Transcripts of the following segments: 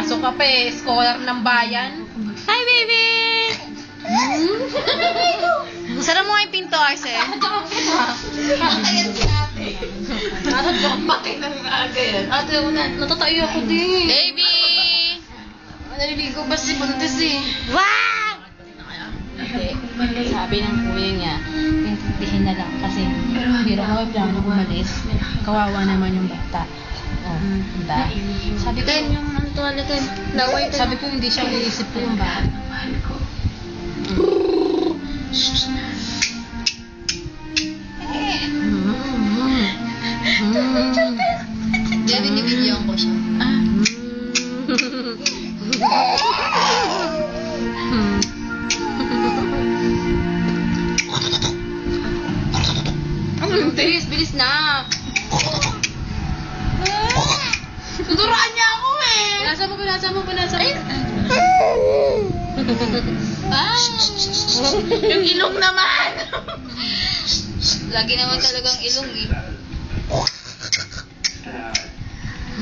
Pasok ka pa eh, scholar ng bayan. Hi, baby! Sara mo nga yung pinto, Arce. Patayan si ate. Parang bakit ng aga yan? Ate, natatayo ako din. Baby! Naliligo ba si Buntis eh? Wow! Hindi. Sabi ng kuya niya, intindihin na lang kasi hindi rin ako plano umalis. Kawawa naman yung bata. Diba? Sabi ko, Yung ano to, alagay. Laway ka. sabi ko hindi siya iisip ko yung bata. Diyan binibidyo ko siya. Bilis, bilis na. Tuturuan niya ako eh! Pinasa mo. Yung ilong naman! Lagi naman talagang ilong eh.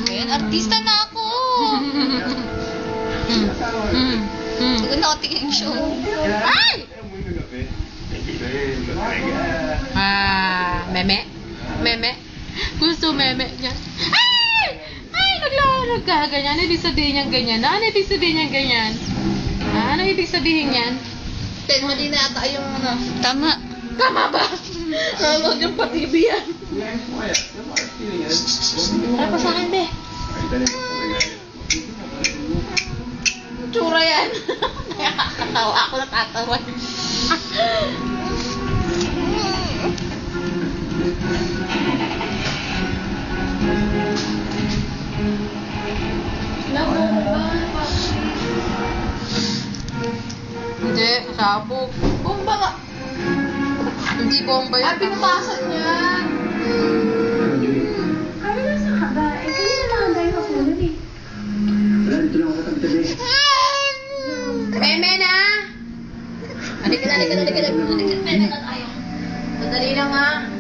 Ayan, artista na ako. Huwag na ako tingin yung show. Ay! Meme. Gusto meme niya. Ay! Ay! Nagkaganyan. Ibig sabihin niyang ganyan. Ano ibig sabihin niyang ganyan? Ano ibig sabihin niyan? Mali na ata yung ano. Tama. Tama ba? Nalog yung patibi yan. Tara pa sa akin, be. Tsura yan. Nakakatawa ako, natatawa. Hindi, sabog. Bomba ka. Hindi bomba yun. Pinatasan niya. Kami nasa kaba. Kanina lang ang dahil kasunod eh. Meme na! Halika na tayo. Madali lang ha.